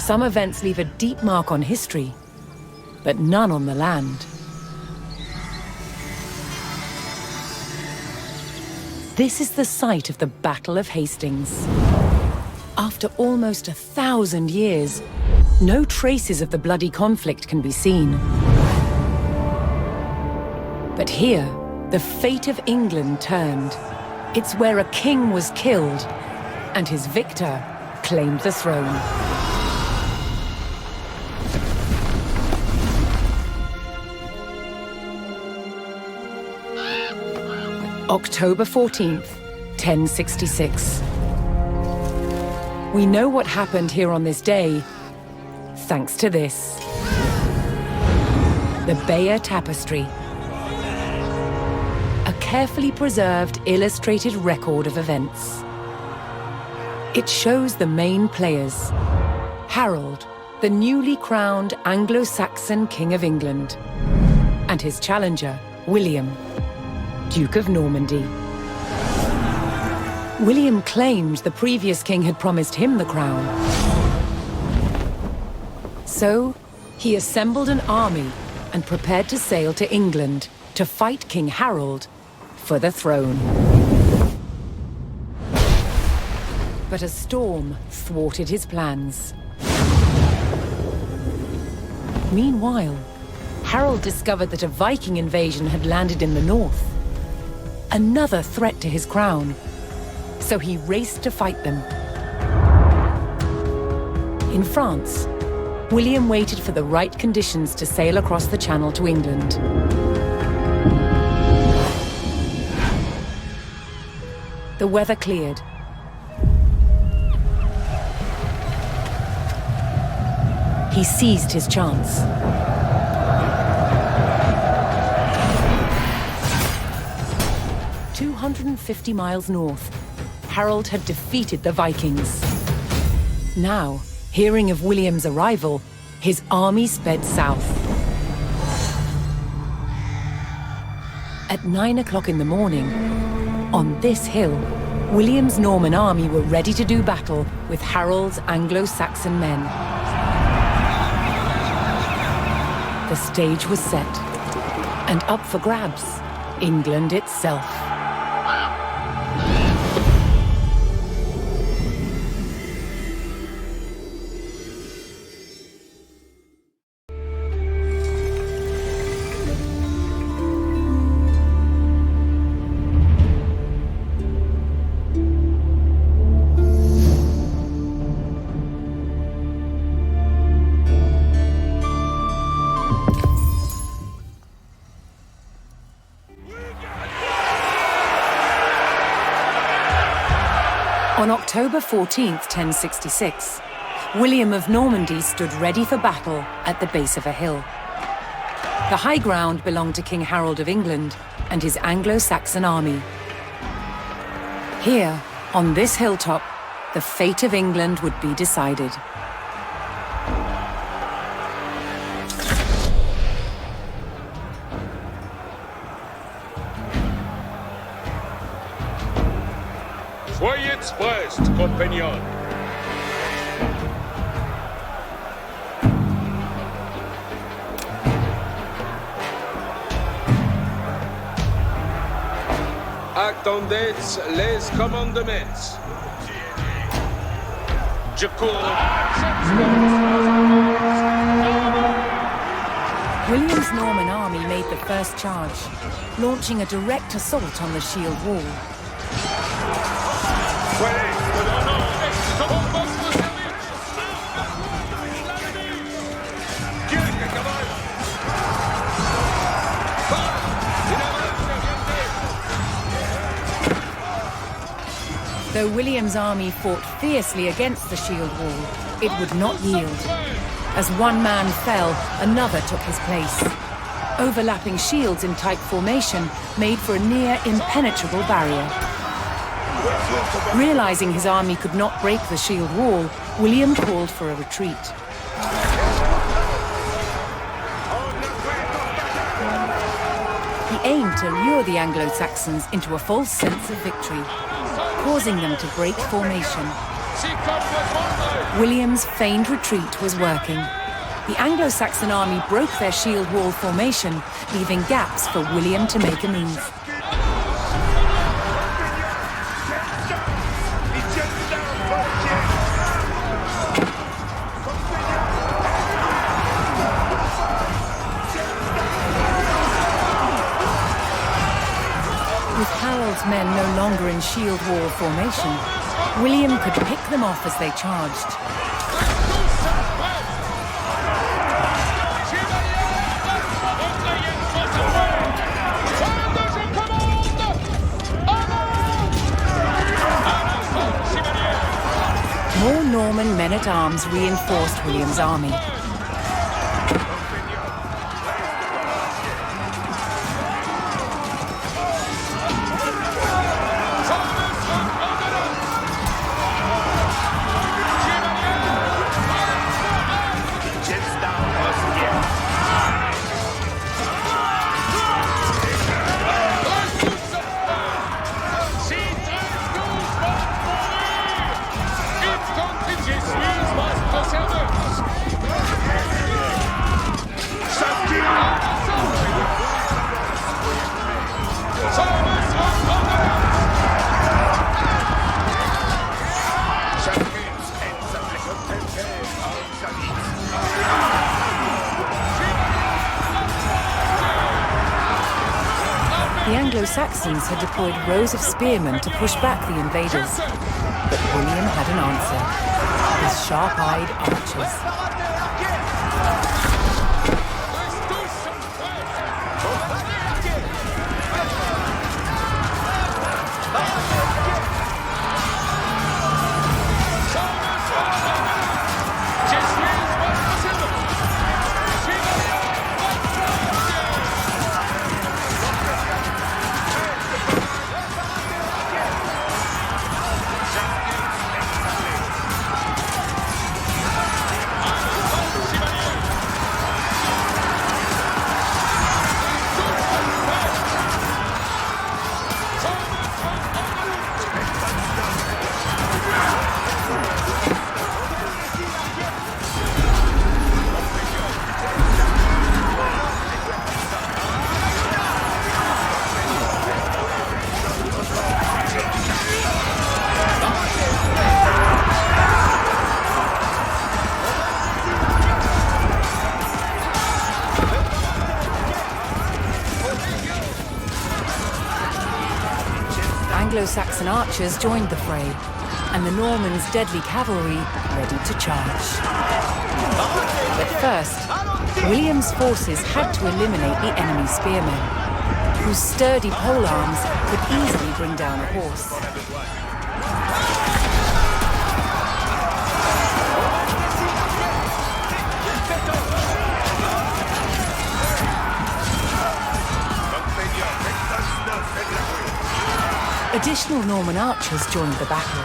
Some events leave a deep mark on history, but none on the land. This is the site of the Battle of Hastings. After almost 1,000 years, no traces of the bloody conflict can be seen. But here, the fate of England turned. It's where a king was killed, and his victor claimed the throne. October 14th, 1066. We know what happened here on this day, thanks to this. The Bayeux Tapestry. A carefully preserved, illustrated record of events. It shows the main players. Harold, the newly crowned Anglo-Saxon King of England, and his challenger, William, Duke of Normandy. William claimed the previous king had promised him the crown. So, he assembled an army and prepared to sail to England to fight King Harold for the throne. But a storm thwarted his plans. Meanwhile, Harold discovered that a Viking invasion had landed in the north. Another threat to his crown. So he raced to fight them. In France, William waited for the right conditions to sail across the Channel to England. The weather cleared. He seized his chance. 250 miles north, Harold had defeated the Vikings. Now, hearing of William's arrival, his army sped south. At 9 o'clock in the morning, on this hill, William's Norman army were ready to do battle with Harold's Anglo-Saxon men. The stage was set, and up for grabs, England itself. On October 14th, 1066, William of Normandy stood ready for battle at the base of a hill. The high ground belonged to King Harold of England and his Anglo-Saxon army. Here, on this hilltop, the fate of England would be decided. Soyez prest, compagnons. Attendez les commandements. Je cours. William's Norman army made the first charge, launching a direct assault on the shield wall. Though William's army fought fiercely against the shield wall, it would not yield. As one man fell, another took his place. Overlapping shields in tight formation made for a near impenetrable barrier. Realizing his army could not break the shield wall, William called for a retreat. He aimed to lure the Anglo-Saxons into a false sense of victory, causing them to break formation. William's feigned retreat was working. The Anglo-Saxon army broke their shield wall formation, leaving gaps for William to make a move. With Harold's men no longer in shield wall formation, William could pick them off as they charged. More Norman men-at-arms reinforced William's army. The Anglo-Saxons had deployed rows of spearmen to push back the invaders. But William had an answer. His sharp-eyed archers. Anglo-Saxon archers joined the fray, and the Normans' deadly cavalry ready to charge. But first, William's forces had to eliminate the enemy spearmen, whose sturdy polearms could easily bring down a horse. Additional Norman archers joined the battle.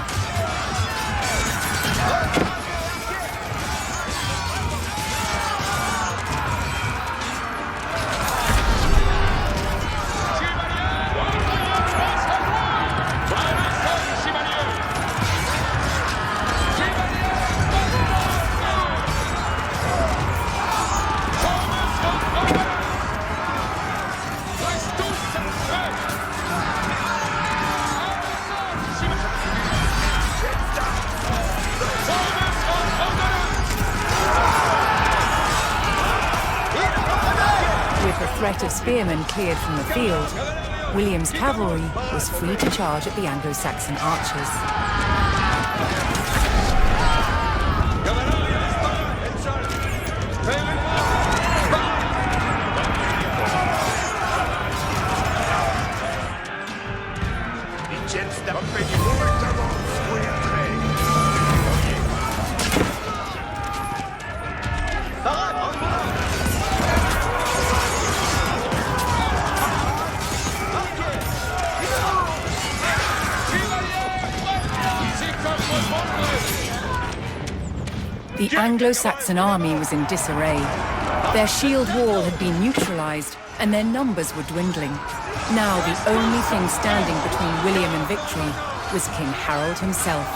Threat of spearmen cleared from the field, William's cavalry was free to charge at the Anglo-Saxon archers. The Anglo-Saxon army was in disarray. Their shield wall had been neutralized, and their numbers were dwindling. Now the only thing standing between William and victory was King Harold himself.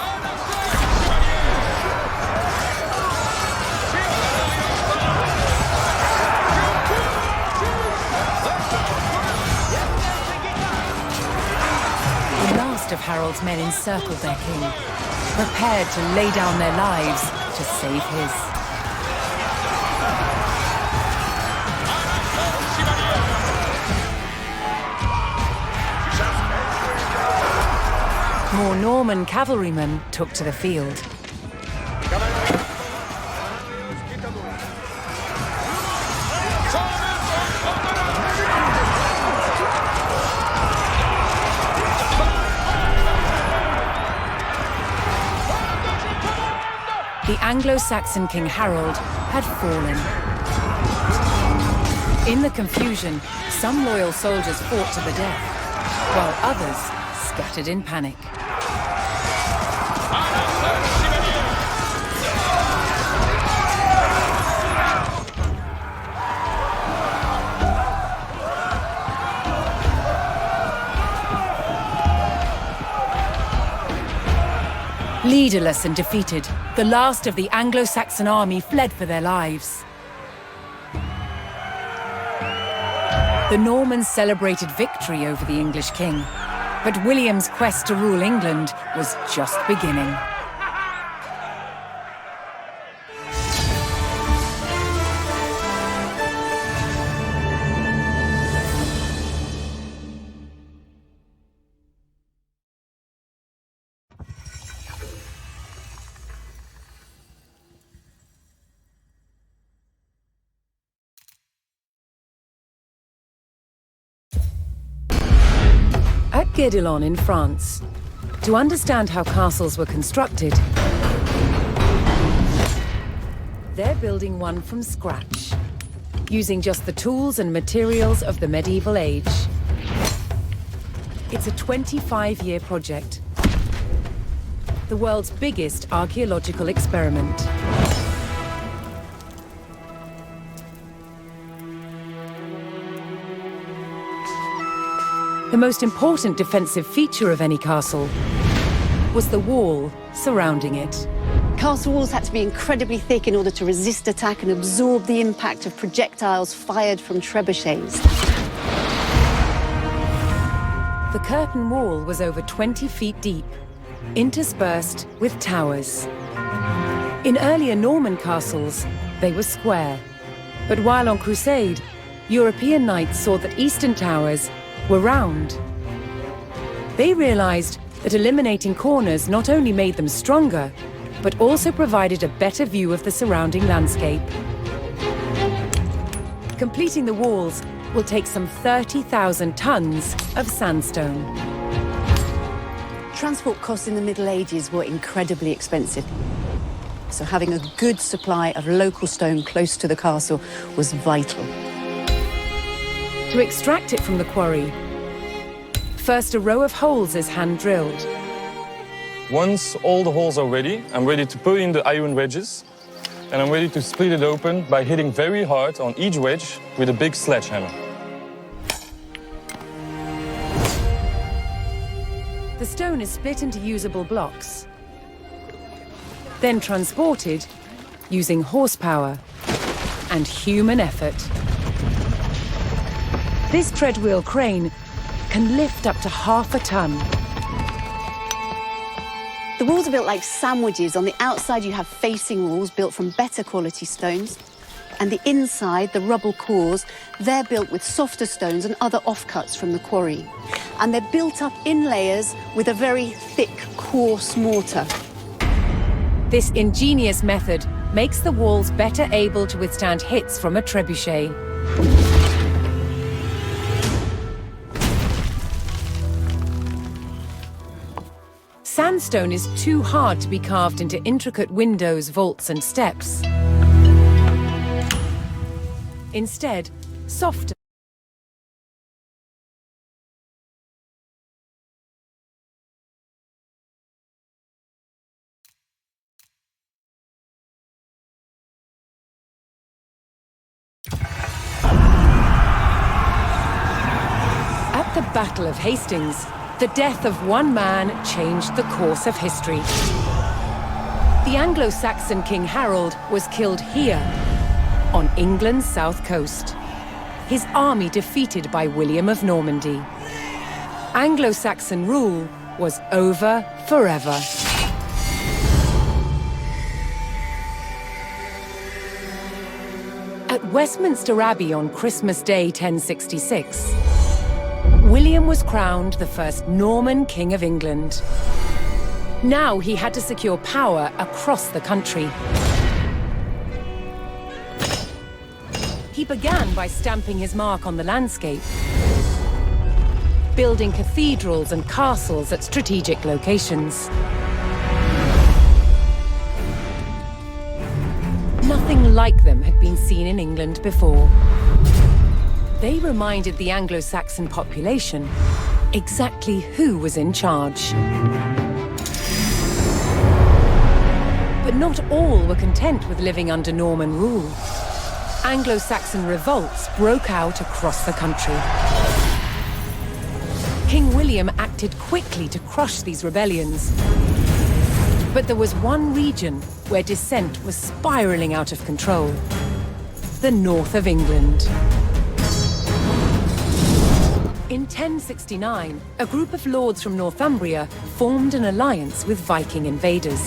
most of Harold's men encircled their king, prepared to lay down their lives to save his. More Norman cavalrymen took to the field. The Anglo-Saxon King Harold had fallen. In the confusion, some loyal soldiers fought to the death, while others scattered in panic. Leaderless and defeated, the last of the Anglo-Saxon army fled for their lives. The Normans celebrated victory over the English king, but William's quest to rule England was just beginning. At Guédelon in France, to understand how castles were constructed, they're building one from scratch, using just the tools and materials of the medieval age. It's a 25-year project, the world's biggest archaeological experiment. The most important defensive feature of any castle was the wall surrounding it. Castle walls had to be incredibly thick in order to resist attack and absorb the impact of projectiles fired from trebuchets. The curtain wall was over 20 feet deep, interspersed with towers. In earlier Norman castles, they were square. But while on crusade, European knights saw that eastern towers were round. They realized that eliminating corners not only made them stronger, but also provided a better view of the surrounding landscape. Completing the walls will take some 30,000 tons of sandstone. Transport costs in the Middle Ages were incredibly expensive. So having a good supply of local stone close to the castle was vital. To extract it from the quarry, first a row of holes is hand-drilled. Once all the holes are ready, I'm ready to put in the iron wedges, and I'm ready to split it open by hitting very hard on each wedge with a big sledgehammer. The stone is split into usable blocks, then transported using horsepower and human effort. This treadwheel crane can lift up to half a ton. The walls are built like sandwiches. On the outside, you have facing walls built from better quality stones. And the inside, the rubble cores, they're built with softer stones and other offcuts from the quarry. And they're built up in layers with a very thick, coarse mortar. This ingenious method makes the walls better able to withstand hits from a trebuchet. Sandstone is too hard to be carved into intricate windows, vaults, and steps. Instead, softer. At the Battle of Hastings, the death of one man changed the course of history. The Anglo-Saxon King Harold was killed here, on England's south coast. His army defeated by William of Normandy. Anglo-Saxon rule was over forever. At Westminster Abbey on Christmas Day 1066, William was crowned the first Norman King of England. Now he had to secure power across the country. He began by stamping his mark on the landscape, building cathedrals and castles at strategic locations. Nothing like them had been seen in England before. They reminded the Anglo-Saxon population exactly who was in charge. But not all were content with living under Norman rule. Anglo-Saxon revolts broke out across the country. King William acted quickly to crush these rebellions. But there was one region where dissent was spiraling out of control: the north of England. In 1069, a group of lords from Northumbria formed an alliance with Viking invaders.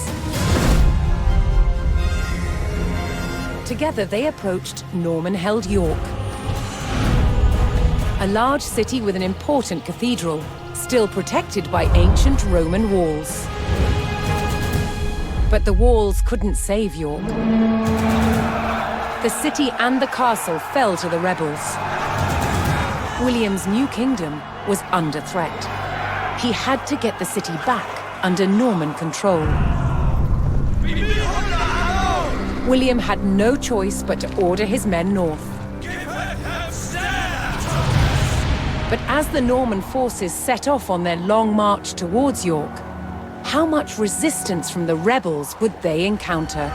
Together they approached Norman-held York, a large city with an important cathedral, still protected by ancient Roman walls. But the walls couldn't save York. The city and the castle fell to the rebels. William's new kingdom was under threat. He had to get the city back under Norman control. William had no choice but to order his men north. But as the Norman forces set off on their long march towards York, how much resistance from the rebels would they encounter?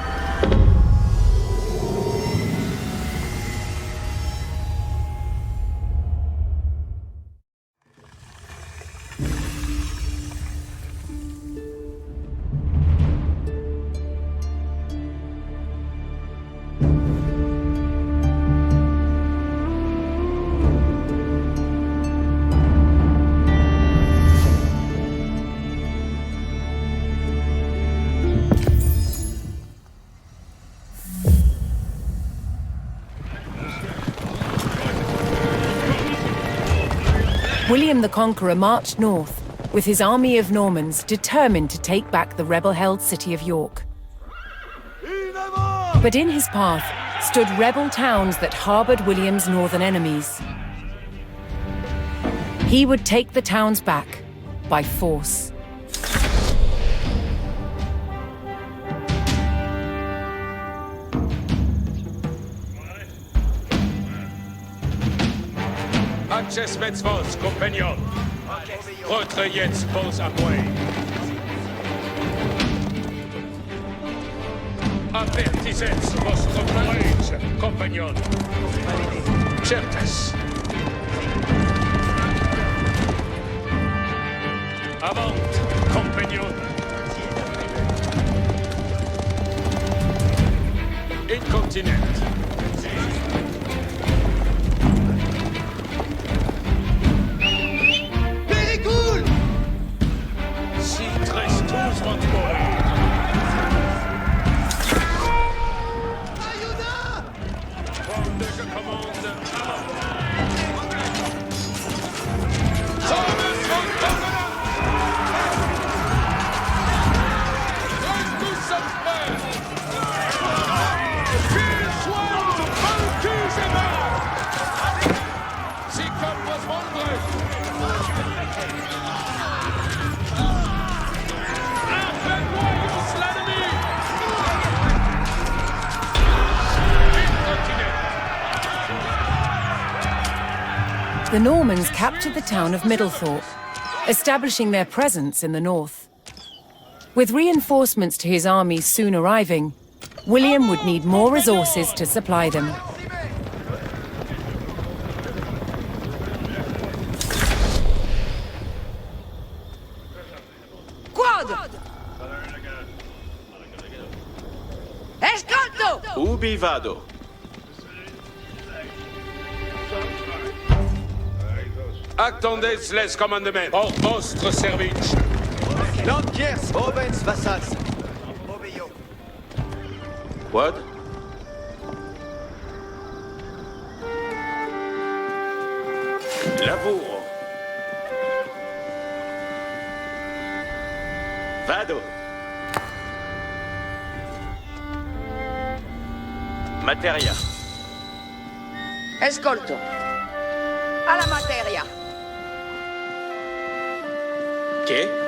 William the Conqueror marched north, with his army of Normans determined to take back the rebel-held city of York. But in his path stood rebel towns that harbored William's northern enemies. He would take the towns back by force. Access Metzvos, Compagnon. Votre jetzt vos Amway. Avertissez vostre courage, Compagnon. Certes. Avant, Compagnon. Incontinent. The Normans captured the town of Middlethorpe, establishing their presence in the north. With reinforcements to his army soon arriving, William would need more resources to supply them. Quad! Escanto! Ubi vado? Attendez les commandements. Pour votre service. Lankiers, Ovens, Vassas. What? Lavoro. Vado. Materia. Escolto. Alla materia. Che?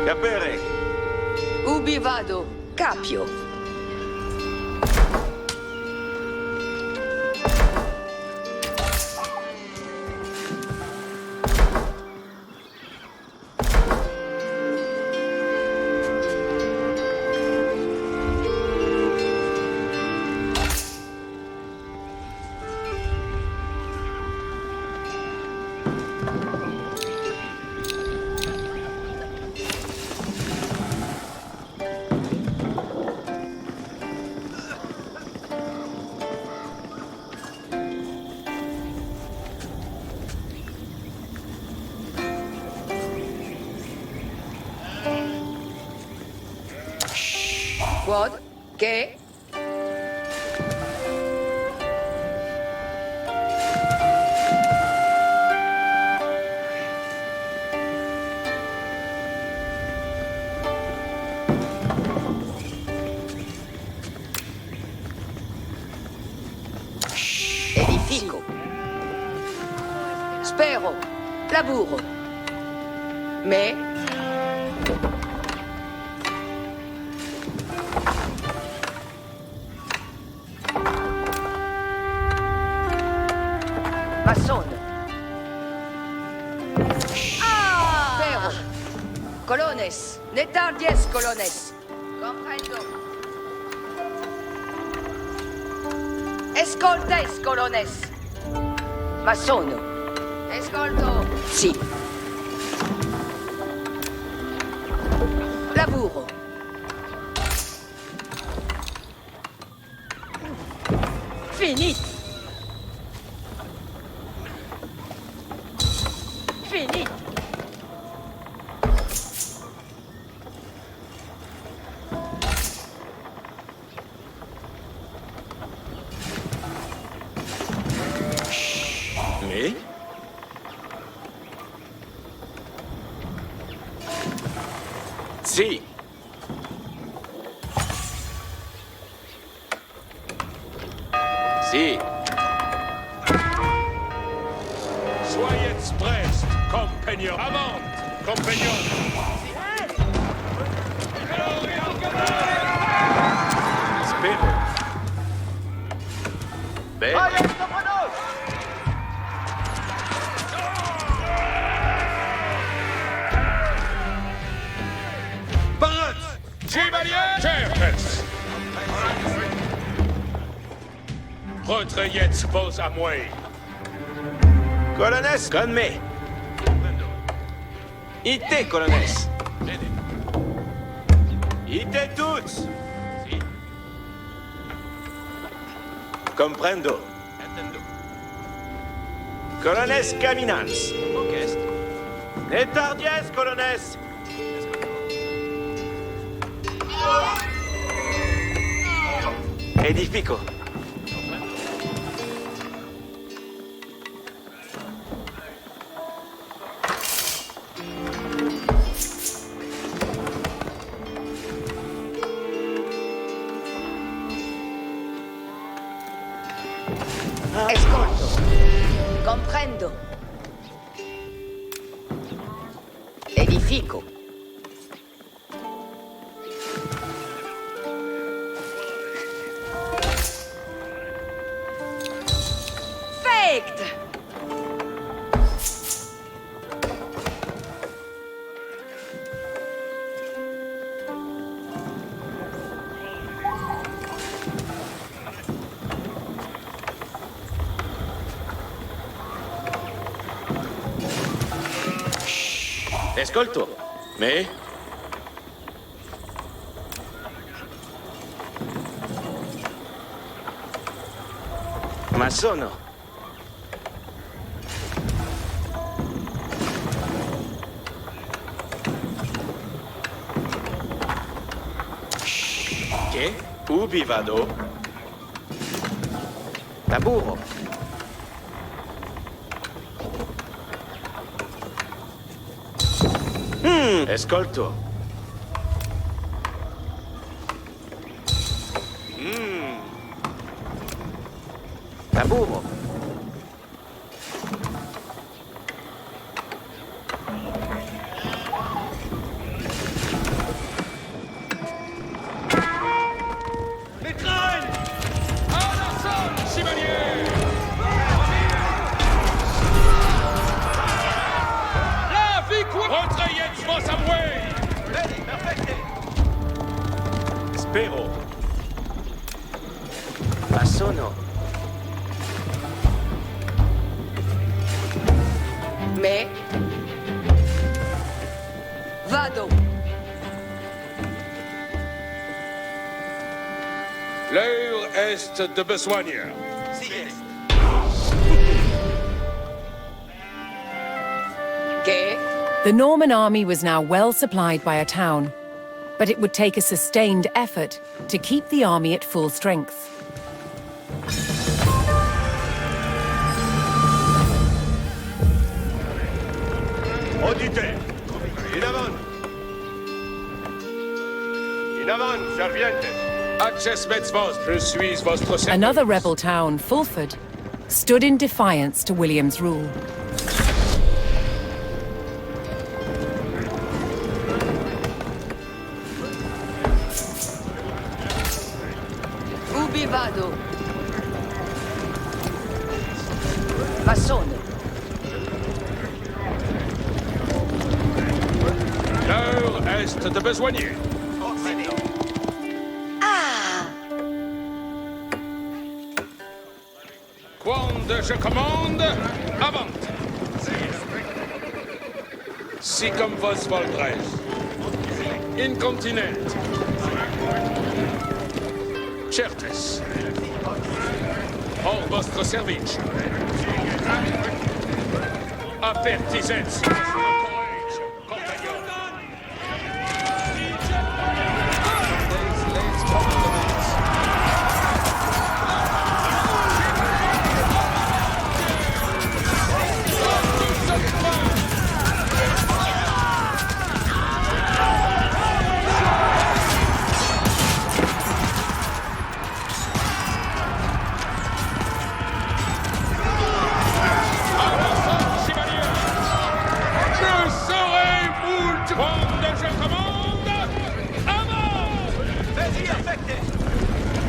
Capere. Ubi vado? Capio. What? Che? Edifico. Spero. Laburo. Me. Massone. Spero. Colones. Ne tardies, colones. Comprendo. Escoltes, colones. Masono. Escolto. Sì. Lavoro. Finito. Finito. Me? Sì. Sì. Soyez prest, compagnon. Avant, compagnon. Spero. Bene. Civilisation! Retrayez vos amouets. Colones, con me. Ite, colones. Ite tous. Comprendo. Colones caminans. Ne tardies, colones. Edifico. Escolto. Comprendo. Edifico. Faked. Escolto. Me? Assono. Che? Ubi vado? Taburo. Ascolto. Taburo. Spero. Assono. Mais... Vado. L'heure est de besogne. Che? The Norman army was now well supplied by a town, but it would take a sustained effort to keep the army at full strength. Auditez. In avant. In avant, servientes. Access vos, je suis votre service. Another rebel town, Fulford, stood in defiance to William's rule. Ubi vado? Assono. L'heure est de besoigner. Quand je commande, avant. Si comme vos voldrez. Incontinent. Certes. Hors votre service. Apertisets.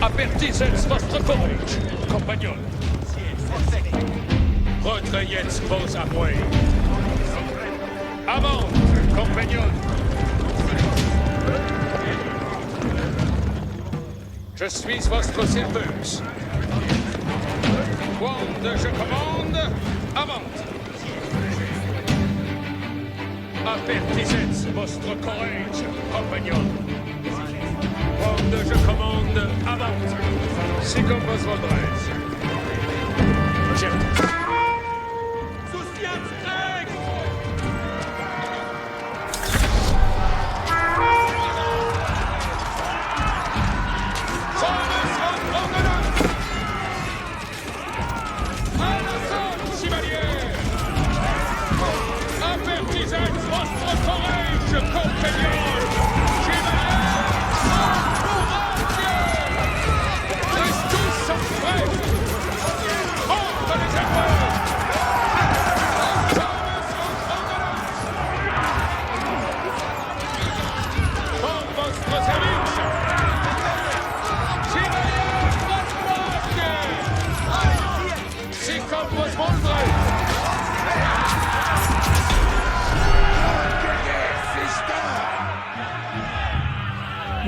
Apertisets votre courage, compagnon. Retrayez vos appuis. Avant, compagnon. Je suis votre serveuse. Quand je commande, avant. Apertisets votre courage, compagnon. Quand je commande, avant. Si comme vos voldrez. Certes.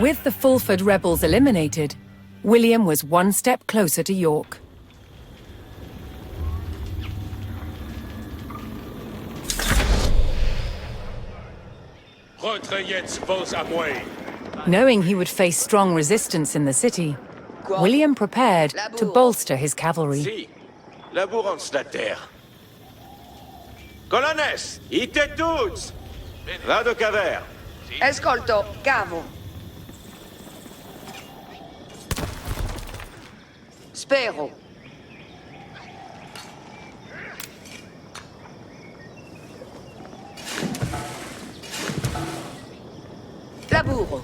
With the Fulford rebels eliminated, William was one step closer to York. Retrayez vos appuis. Knowing he would face strong resistance in the city, William prepared to bolster his cavalry. Si. Labourance la terre. Colones, ite tuts! Vado caver. Ascolto, cavo. Spero. Laburo.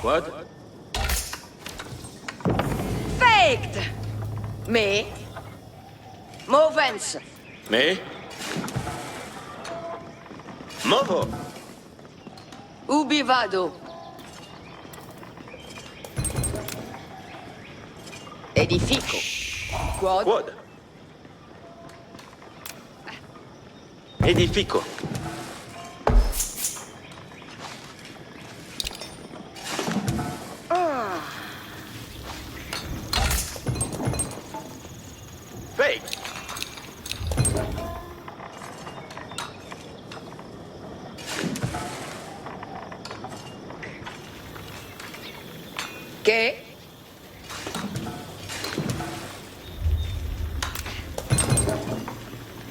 What? Faked! Me? Movens. Me? Movo! Ubi vado? Edifico. Quod? Quod? Edifico. Fake. Che?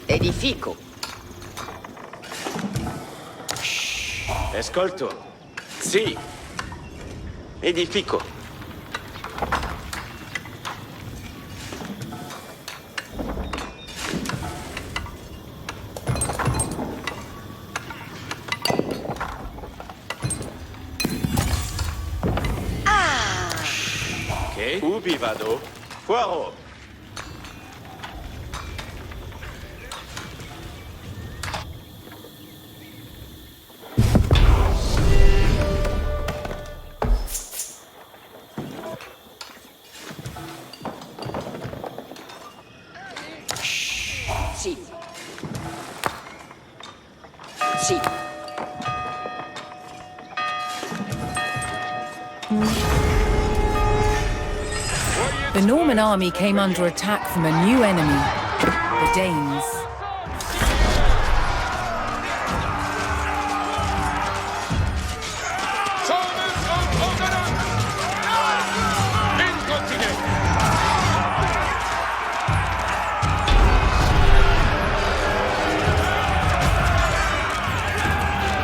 Edifico. Ascolto. Sì. Edifico. Ok. Ubi vado? Fuaro. Sì. Sì. The Norman army came under attack from a new enemy, the Danes.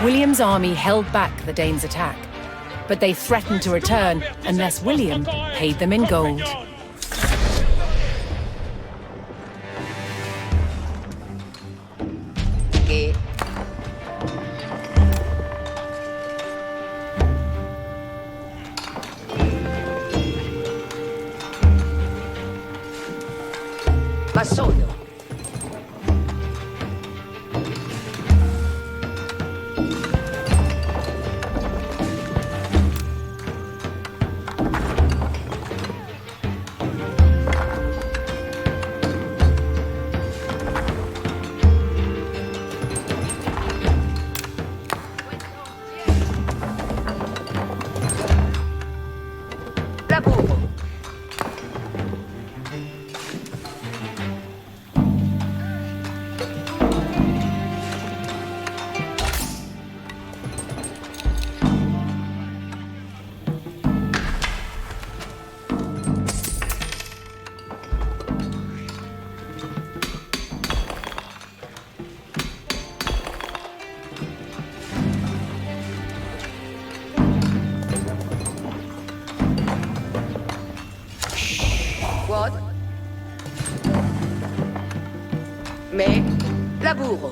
William's army held back the Danes' attack, but they threatened to return unless William paid them in gold. Che? Massone. Laburo. Quod? Me? Laburo.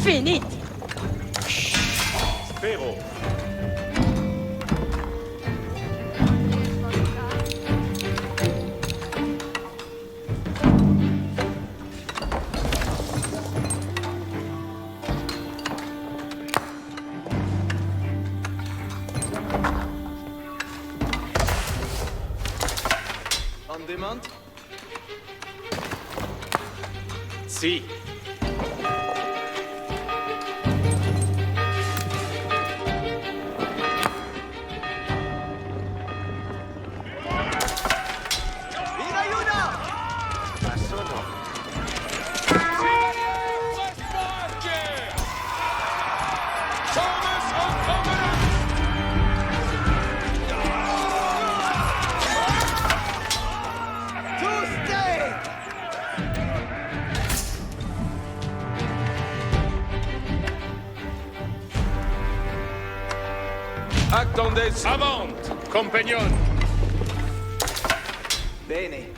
Finit. Spero. On demand? Si. Attendez, avant, compagnon. Bene.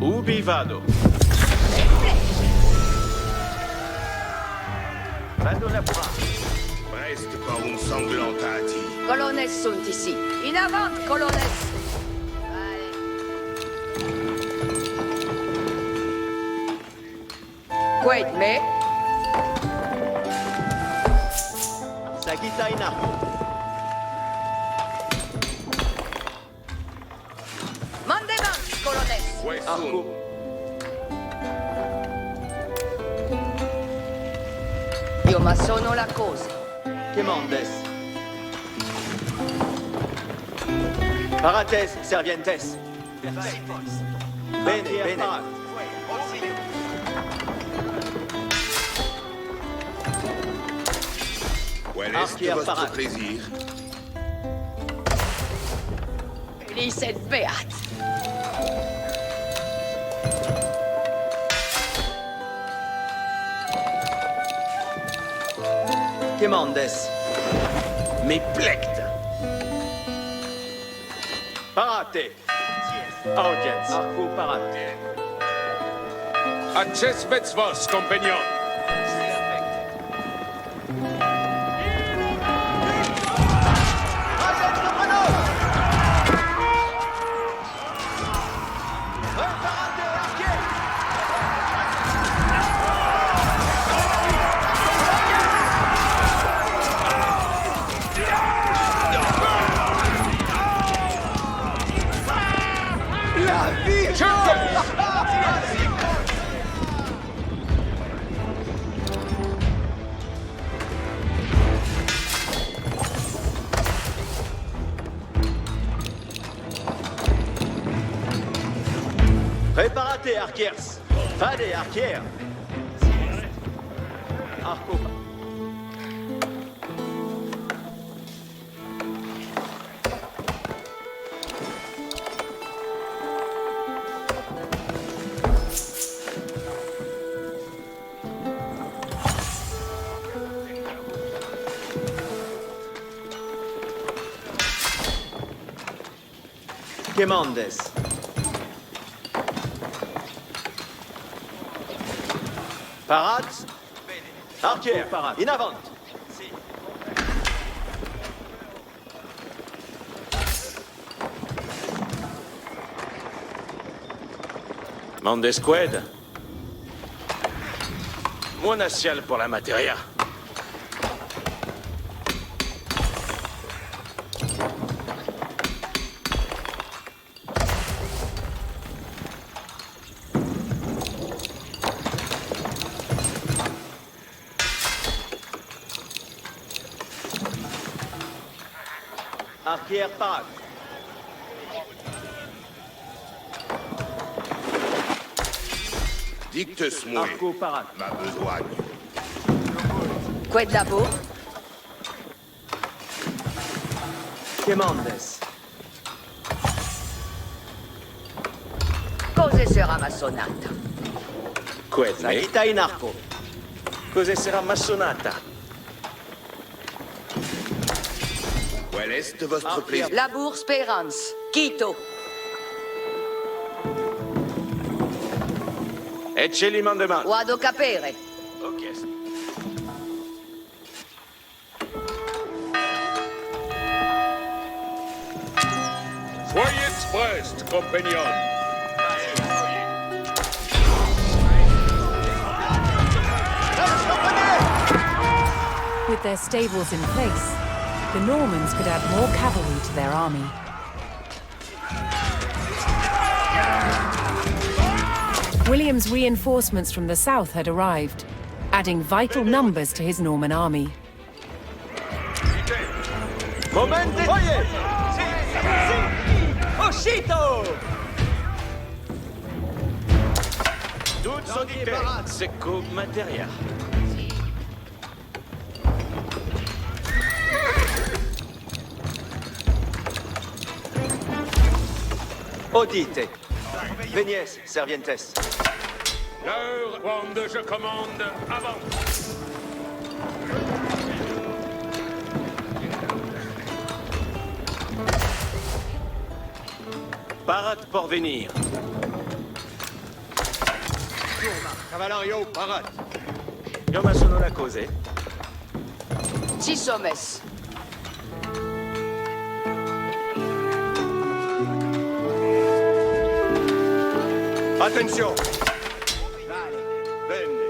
Ubi vado? Vado là pour Reste pas unsanglantati. Colonnes sunt ici. In avant, colonnes. Wait, mais... Sagita in arco. Mandevant, colonnes. Ouais, Arco. Io ma sono la cosa. Quemandes. Parates servientes. Bene, bene. Quel Archi est à votre parade. plaisir? Licet beat. Quemandes. Me plecte. Parate. Audience. Arco parate. Acces vos, compagnon. Préparate, arquiers. Fade, arquier. Arco. Quemandes. Parade. Arquier. Parade. In avant. Mandesqued. Monacial pour la matéria. Arquier parade. Dicte moi. Arco parade. Ma besogne. Quid labo? Quemandes. Cose sera ma sonata. Quid me? Sagita in arco. Cos'è sarà massonata? Quel est votre plaisir? Labour Spérance. Quito. Ecceli mandement. Guado capere. Ok. Soyez prest, compagnon. With their stables in place, the Normans could add more cavalry to their army. William's reinforcements from the south had arrived, adding vital numbers to his Norman army. Momente! Oye! Oshito! Toutes unités. Secco materia. Audite. Venies, servientes. L'heure, quand je commande, avant. Parade pour venir. Cavalario, parade. Io ma sono la cose. Si sommes. Attention. Bene.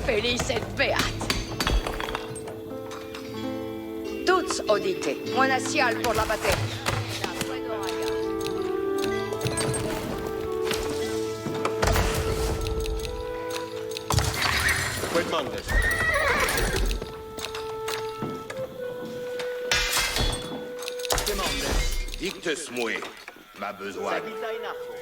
Felice et beat. Toutes audite. Buona sial pour la bataille. Quid mandes? Dicte-moi ma besoin. Sagita in arco.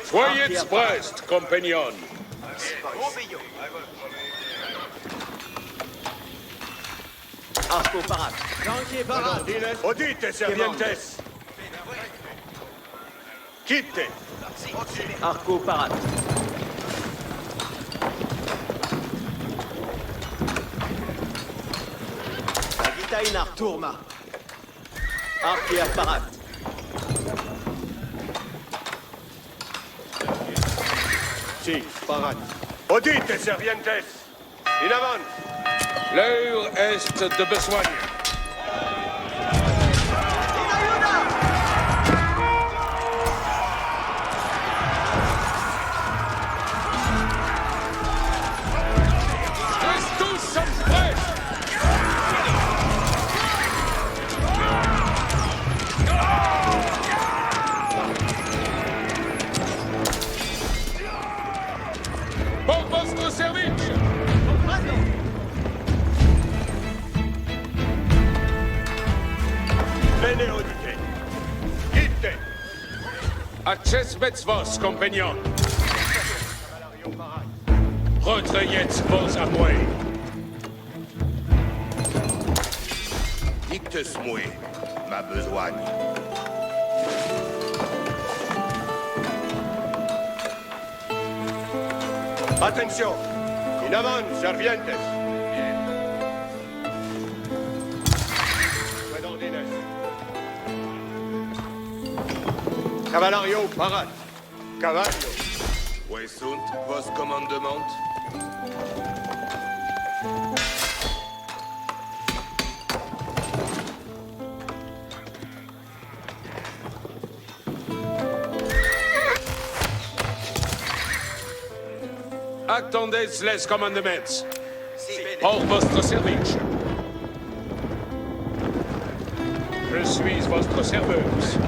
Soyez prest, compagnon. Arco parade. Odite, servientes. Quitte. Arco parade. Sagita in arco. Tourma. Arquier parade. Si, parade. Odite, servientes. In avant. L'heure est de besogne. Tous sommes prêts. Pour votre service. Bene, Odite. Quitte. Acces vos, compagnon. Retrayez vos amoués. Dicte-moi ma besoin. Attention. In avant, servientes. Quid ordines? Cavalario, parade. Cavallo. Où sont vos commandements? Attendez les commandements. Pour votre service. Je suis votre serveuse.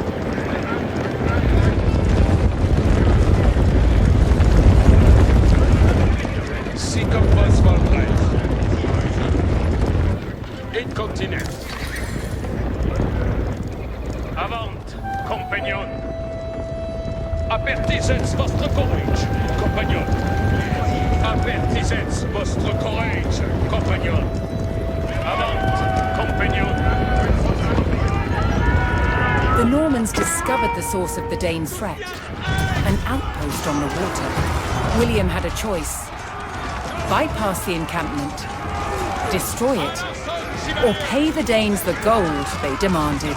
Si comme vos voldrez. Et continue. Avant, compagnon. Apertisez votre courage, compagnon. compagnon. Avertissez votre courage, compagnon. Avant, compagnon. The Normans discovered the source of the Danes' threat, an outpost on the water. William had a choice: bypass the encampment, destroy it, or pay the Danes the gold they demanded.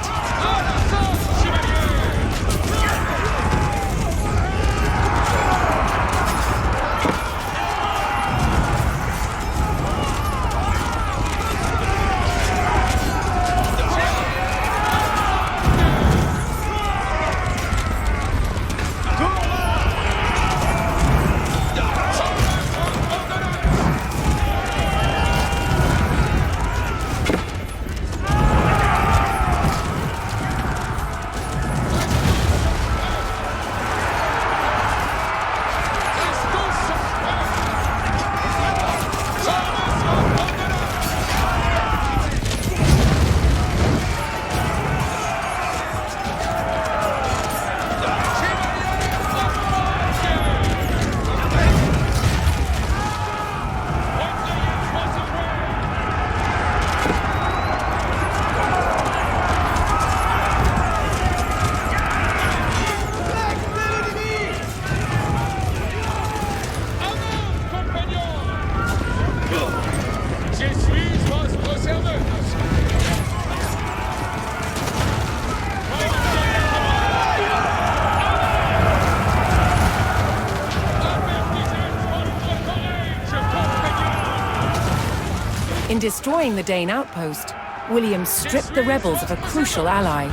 In destroying the Dane outpost, William stripped the rebels of a crucial ally.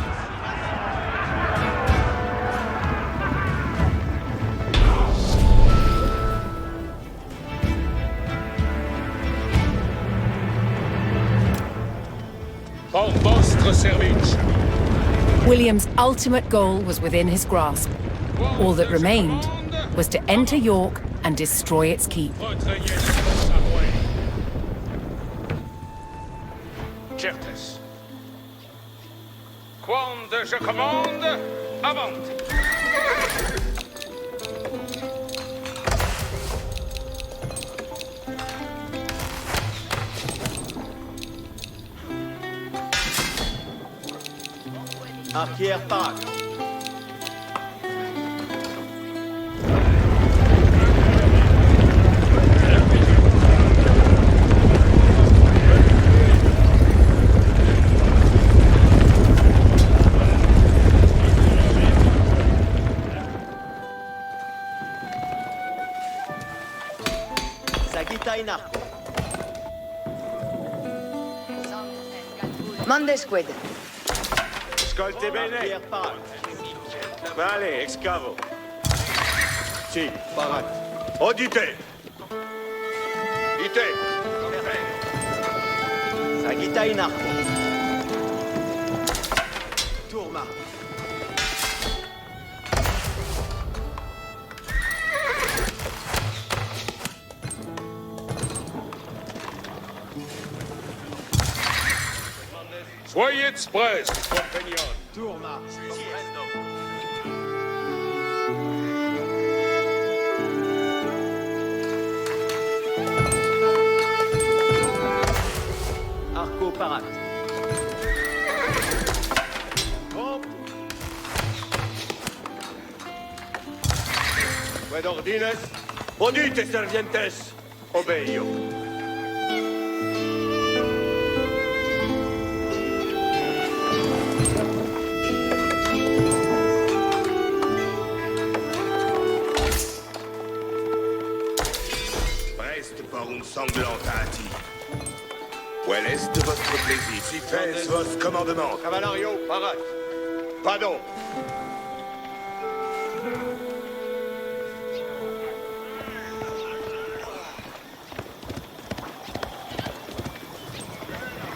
Pour votre service. William's ultimate goal was within his grasp. All that remained was to enter York and destroy its keep. Certes. Quand je commande, avant. Arquière parade. Sagita in arco. Mondesquid. Ascolte bene. Arquière parade. Vale, excavo. Sì, parate. Odite! Dite! Sagita in arco. Tourma. Soyez prêts, compagnons. Tourma. Arco parade. Fue ordines. Odite, servientes. Obeio. Preste por une sanglante hâtie. Quel est de votre plaisir? Si fait vos commandements. Cavalario, parate. Pardon.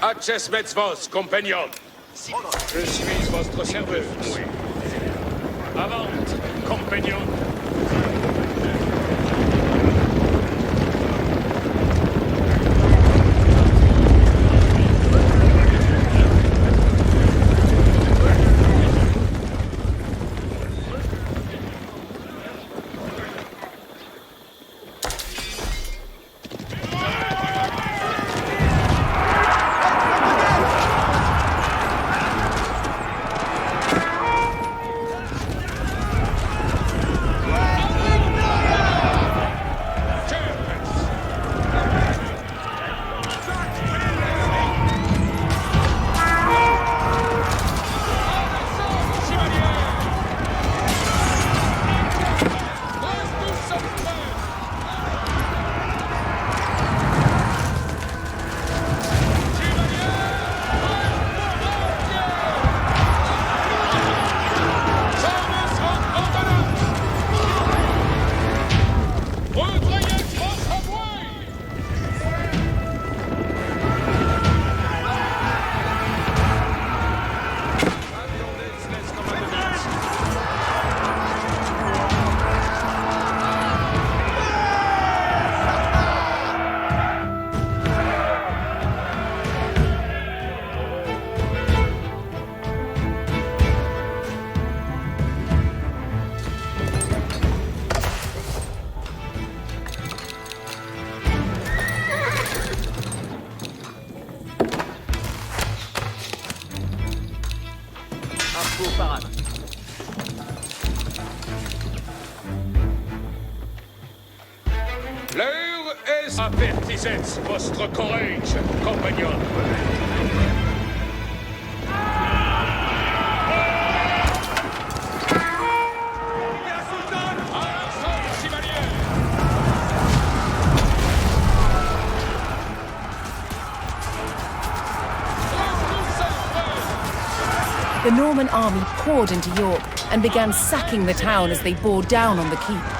Acces vos, compagnons. Je suis votre serveuse. Avant, compagnons. L'heure est... Avertissez votre courage, compagnon. The Norman army poured into York and began sacking the town as they bore down on the keep.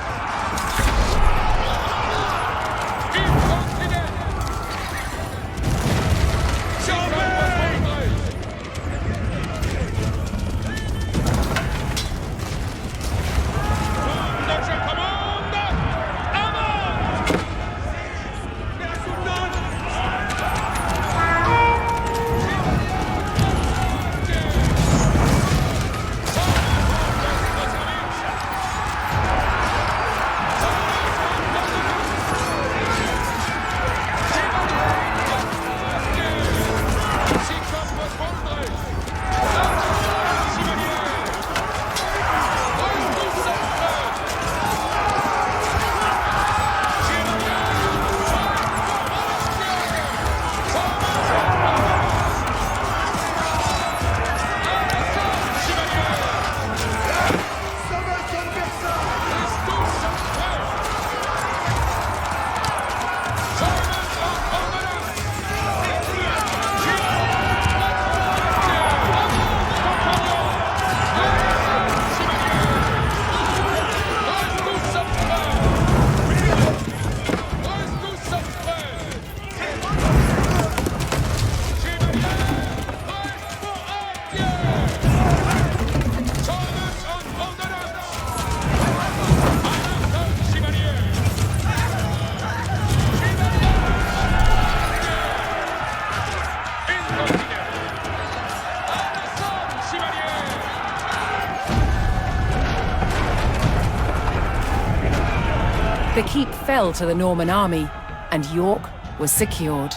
The keep fell to the Norman army, and York was secured.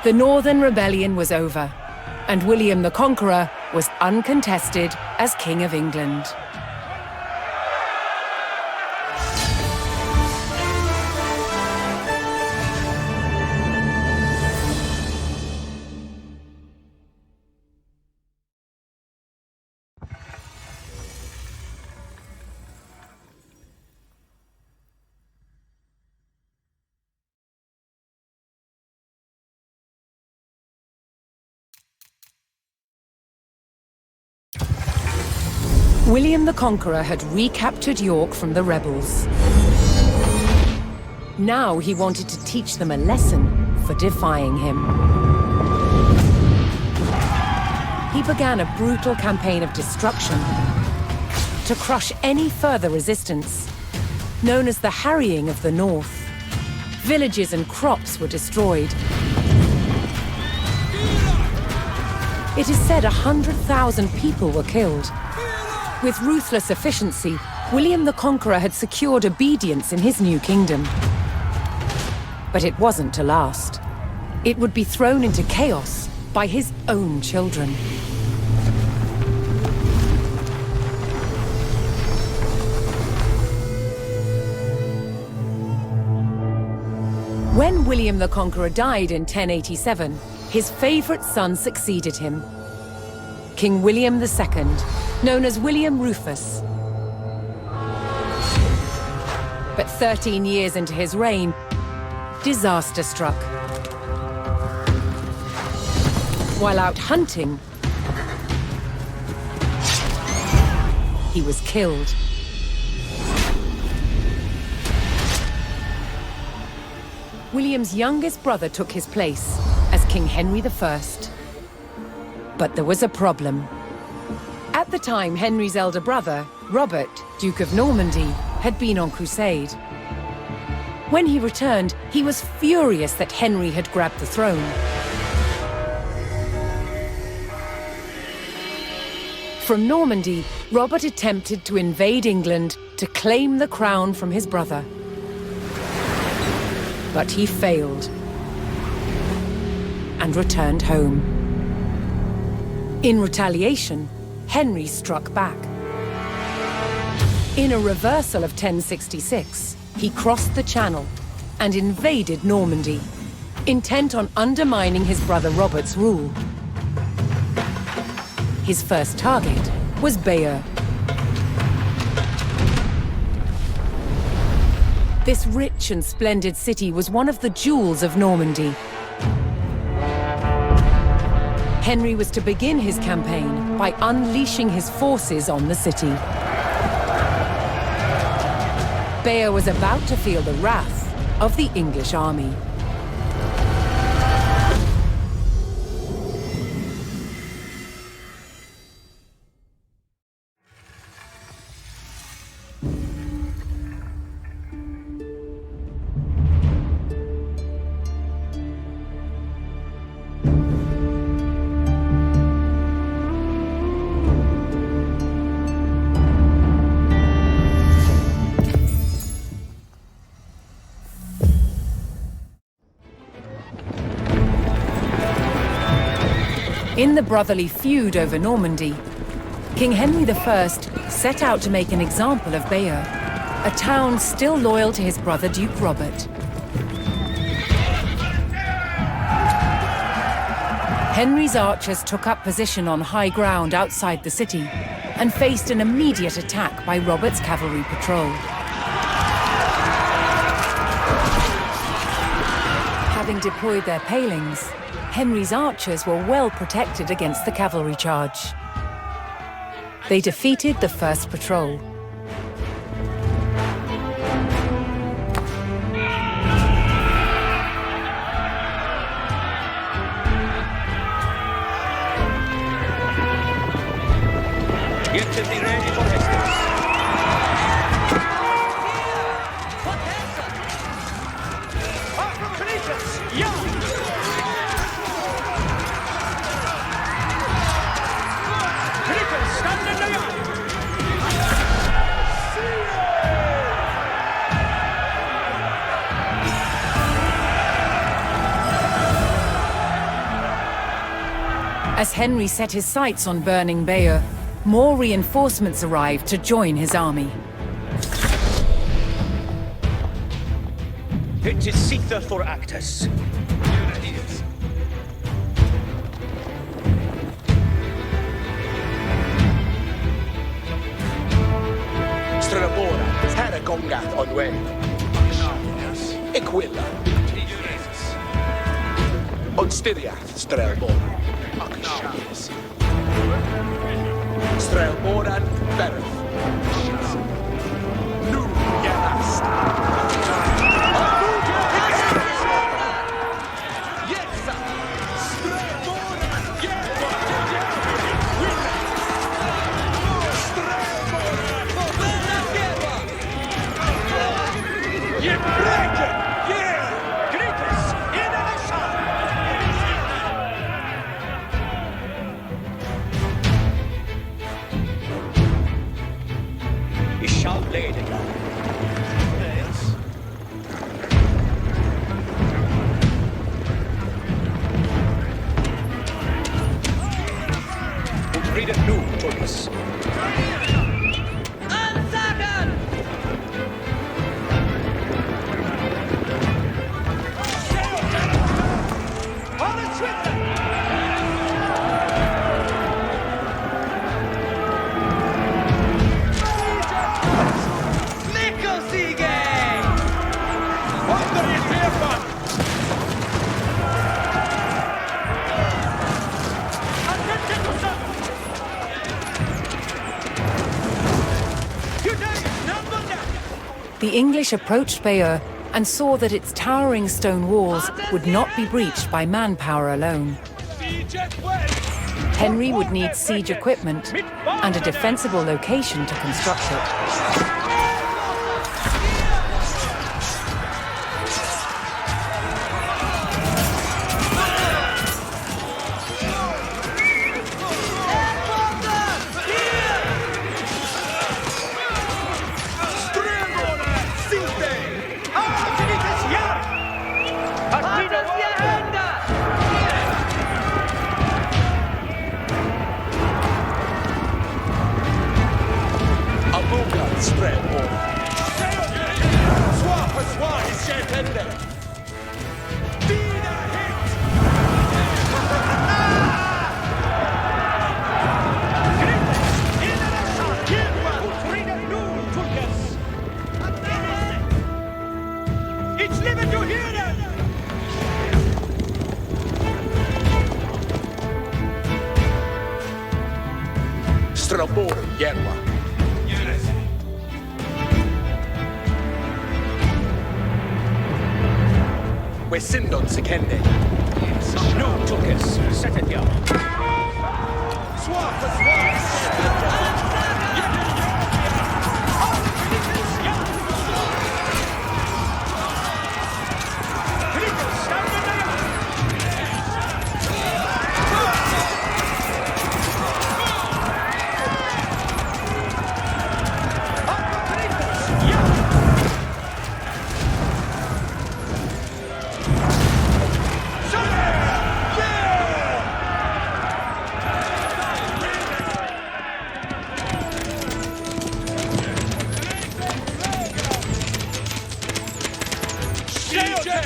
The Northern Rebellion was over, and William the Conqueror was uncontested as King of England. William the Conqueror had recaptured York from the rebels. Now he wanted to teach them a lesson for defying him. He began a brutal campaign of destruction to crush any further resistance, known as the Harrying of the North. Villages and crops were destroyed. It is said 100,000 people were killed. With ruthless efficiency, William the Conqueror had secured obedience in his new kingdom. But it wasn't to last. It would be thrown into chaos by his own children. When William the Conqueror died in 1087, his favorite son succeeded him, King William II, known as William Rufus. But 13 years into his reign, disaster struck. While out hunting, he was killed. William's youngest brother took his place as King Henry I. But there was a problem. At the time, Henry's elder brother, Robert, Duke of Normandy, had been on crusade. When he returned, he was furious that Henry had grabbed the throne. From Normandy, Robert attempted to invade England to claim the crown from his brother. But he failed and returned home. In retaliation, Henry struck back. In a reversal of 1066, he crossed the Channel and invaded Normandy, intent on undermining his brother Robert's rule. His first target was Bayeux. This rich and splendid city was one of the jewels of Normandy. Henry was to begin his campaign by unleashing his forces on the city. Bayeux was about to feel the wrath of the English army. In the brotherly feud over Normandy, King Henry I set out to make an example of Bayeux, a town still loyal to his brother Duke Robert. Henry's archers took up position on high ground outside the city and faced an immediate attack by Robert's cavalry patrol. Having deployed their palings, Henry's archers were well protected against the cavalry charge. They defeated the first patrol. Get to be ready for Hestus. As Henry set his sights on burning Bayeux, more reinforcements arrived to join his army. It is Caesar for Actus. Strabora, Haragongath on way. Equilla. Onstiriath, Strelbora. Strelboran, Bereth. Nu, Yanast. The English approached Bayeux and saw that its towering stone walls would not be breached by manpower alone. Henry would need siege equipment and a defensible location to construct it. Spread. It's living to hear them! Strabore, Yerwa. We're Sindon Sikende. No, Tukas, set it here. Swap, swap!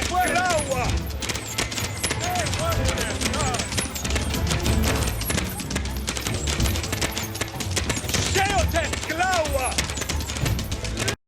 Fuera agua!